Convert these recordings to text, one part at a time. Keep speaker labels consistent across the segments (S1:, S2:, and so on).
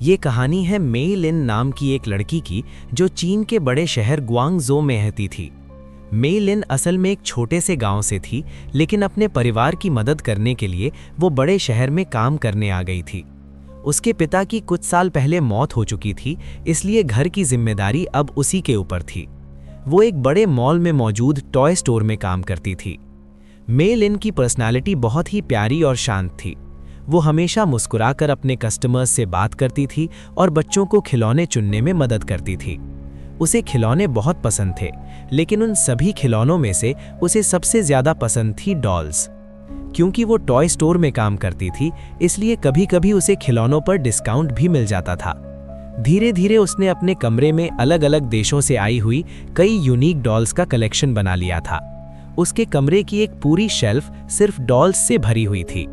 S1: ये कहानी है मेई लिन नाम की एक लड़की की जो चीन के बड़े शहर ग्वांगझो में रहती थी। मेई लिन असल में एक छोटे से गांव से थी, लेकिन अपने परिवार की मदद करने के लिए वो बड़े शहर में काम करने आ गई थी। उसके पिता की कुछ साल पहले मौत हो चुकी थी, इसलिए घर की जिम्मेदारी अब उसी के ऊपर थी। वो एक बड़े मॉल में मौजूद टॉय स्टोर में काम करती थी। मेई लिन की पर्सनालिटी बहुत ही प्यारी और शांत थी। वो हमेशा मुस्कुराकर अपने कस्टमर्स से बात करती थी और बच्चों को खिलौने चुनने में मदद करती थी। उसे खिलौने बहुत पसंद थे, लेकिन उन सभी खिलौनों में से उसे सबसे ज़्यादा पसंद थी डॉल्स। क्योंकि वो टॉय स्टोर में काम करती थी, इसलिए कभी-कभी उसे खिलौनों पर डिस्काउंट भी मिल जाता था। धीरे धीरे उसने अपने कमरे में अलग अलग देशों से आई हुई कई यूनिक डॉल्स का कलेक्शन बना लिया था। उसके कमरे की एक पूरी शेल्फ सिर्फ डॉल्स से भरी हुई थी।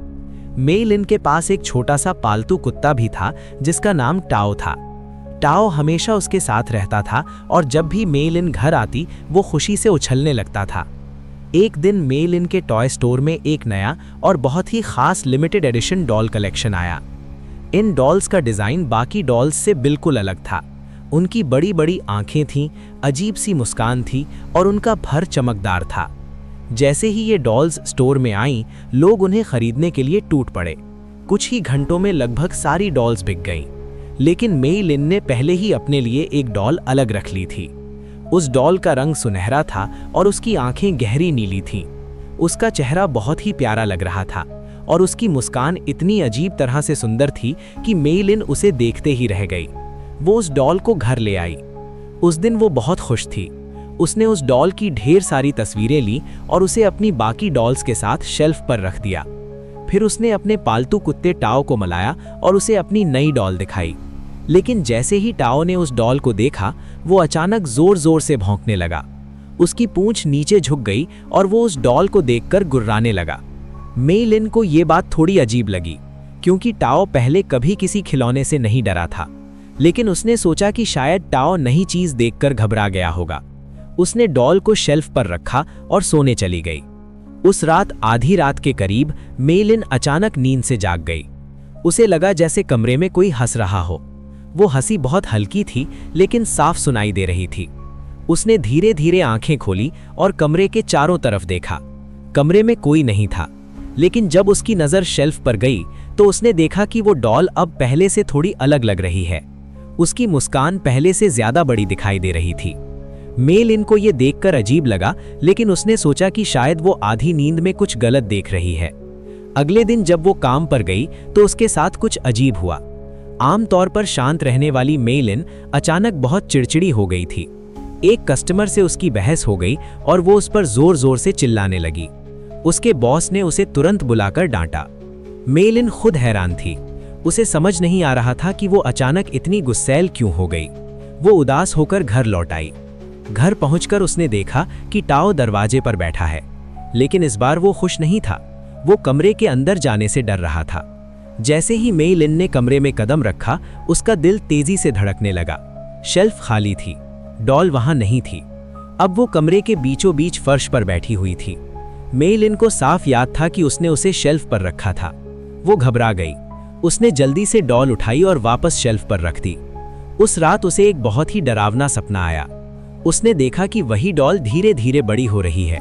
S1: मेई लिन के पास एक छोटा सा पालतू कुत्ता भी था जिसका नाम टाओ था। टाओ हमेशा उसके साथ रहता था और जब भी मेई लिन घर आती वो खुशी से उछलने लगता था। एक दिन मेई लिन के टॉय स्टोर में एक नया और बहुत ही खास लिमिटेड एडिशन डॉल कलेक्शन आया। इन डॉल्स का डिज़ाइन बाकी डॉल्स से बिल्कुल अलग था। उनकी बड़ी बड़ी आंखें थीं, अजीब सी मुस्कान थी और उनका फर चमकदार था। जैसे ही ये डॉल्स स्टोर में आईं, लोग उन्हें खरीदने के लिए टूट पड़े। कुछ ही घंटों में लगभग सारी डॉल्स बिक गईं, लेकिन मेई लिन ने पहले ही अपने लिए एक डॉल अलग रख ली थी। उस डॉल का रंग सुनहरा था और उसकी आंखें गहरी नीली थीं। उसका चेहरा बहुत ही प्यारा लग रहा था और उसकी मुस्कान इतनी अजीब तरह से सुंदर थी कि मेई लिन उसे देखते ही रह गई। वो उस डॉल को घर ले आई। उस दिन वो बहुत खुश थी। उसने उस डॉल की ढेर सारी तस्वीरें ली और उसे अपनी बाकी डॉल्स के साथ शेल्फ पर रख दिया। फिर उसने अपने पालतू कुत्ते टाओ को मलाया और उसे अपनी नई डॉल दिखाई। लेकिन जैसे ही टाओ ने उस डॉल को देखा, वो अचानक जोर जोर से भौंकने लगा। उसकी पूंछ नीचे झुक गई और वो उस डॉल को देखकर गुर्राने लगा। मेई लिन को ये बात थोड़ी अजीब लगी, क्योंकि टाओ पहले कभी किसी खिलौने से नहीं डरा था। लेकिन उसने सोचा कि शायद टाओ नई चीज देखकर घबरा गया होगा। उसने डॉल को शेल्फ पर रखा और सोने चली गई। उस रात आधी रात के करीब मेई लिन अचानक नींद से जाग गई। उसे लगा जैसे कमरे में कोई हंस रहा हो। वो हंसी बहुत हल्की थी, लेकिन साफ सुनाई दे रही थी। उसने धीरे धीरे आंखें खोली और कमरे के चारों तरफ देखा। कमरे में कोई नहीं था, लेकिन जब उसकी नज़र शेल्फ पर गई तो उसने देखा कि वो डॉल अब पहले से थोड़ी अलग लग रही है। उसकी मुस्कान पहले से ज्यादा बड़ी दिखाई दे रही थी। मेई लिन को यह देखकर अजीब लगा, लेकिन उसने सोचा कि शायद वो आधी नींद में कुछ गलत देख रही है। अगले दिन जब वो काम पर गई तो उसके साथ कुछ अजीब हुआ। आमतौर पर शांत रहने वाली मेई लिन अचानक बहुत चिड़चिड़ी हो गई थी। एक कस्टमर से उसकी बहस हो गई और वो उस पर जोर जोर से चिल्लाने लगी। उसके बॉस ने उसे तुरंत बुलाकर डांटा। मेई लिन खुद हैरान थी। उसे समझ नहीं आ रहा था कि वो अचानक इतनी गुस्सैल क्यों हो गई। वो उदास होकर घर लौट आई। घर पहुंचकर उसने देखा कि टाओ दरवाजे पर बैठा है, लेकिन इस बार वो खुश नहीं था। वो कमरे के अंदर जाने से डर रहा था। जैसे ही मेई लिन ने कमरे में कदम रखा, उसका दिल तेजी से धड़कने लगा। शेल्फ खाली थी, डॉल वहां नहीं थी। अब वो कमरे के बीचों बीच फर्श पर बैठी हुई थी। मेई लिन को साफ याद था कि उसने उसे शेल्फ पर रखा था। वो घबरा गई। उसने जल्दी से डॉल उठाई और वापस शेल्फ पर रख दी। उस रात उसे एक बहुत ही डरावना सपना आया। उसने देखा कि वही डॉल धीरे धीरे बड़ी हो रही है।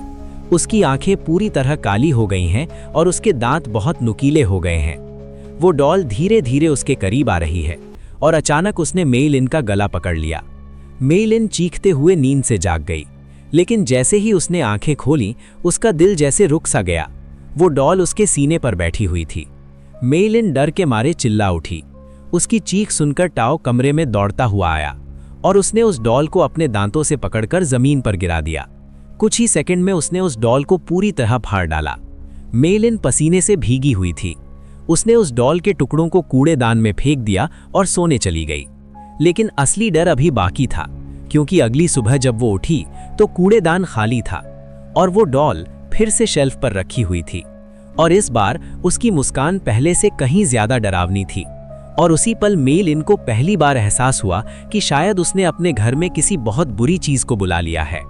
S1: उसकी आंखें पूरी तरह काली हो गई हैं और उसके दांत बहुत नुकीले हो गए हैं। वो डॉल धीरे धीरे उसके करीब आ रही है और अचानक उसने मेई लिन का गला पकड़ लिया। मेई लिन चीखते हुए नींद से जाग गई, लेकिन जैसे ही उसने आंखें खोली, उसका दिल जैसे रुक सा गया। वो डॉल उसके सीने पर बैठी हुई थी। मेई लिन डर के मारे चिल्ला उठी। उसकी चीख सुनकर टाओ कमरे में दौड़ता हुआ आया और उसने उस डॉल को अपने दांतों से पकड़कर जमीन पर गिरा दिया। कुछ ही सेकंड में उसने उस डॉल को पूरी तरह फाड़ डाला। मेई लिन पसीने से भीगी हुई थी। उसने उस डॉल के टुकड़ों को कूड़ेदान में फेंक दिया और सोने चली गई। लेकिन असली डर अभी बाकी था, क्योंकि अगली सुबह जब वो उठी तो कूड़ेदान खाली था और वो डॉल फिर से शेल्फ पर रखी हुई थी। और इस बार उसकी मुस्कान पहले से कहीं ज्यादा डरावनी थी। और उसी पल मेई लिन को पहली बार एहसास हुआ कि शायद उसने अपने घर में किसी बहुत बुरी चीज को बुला लिया है।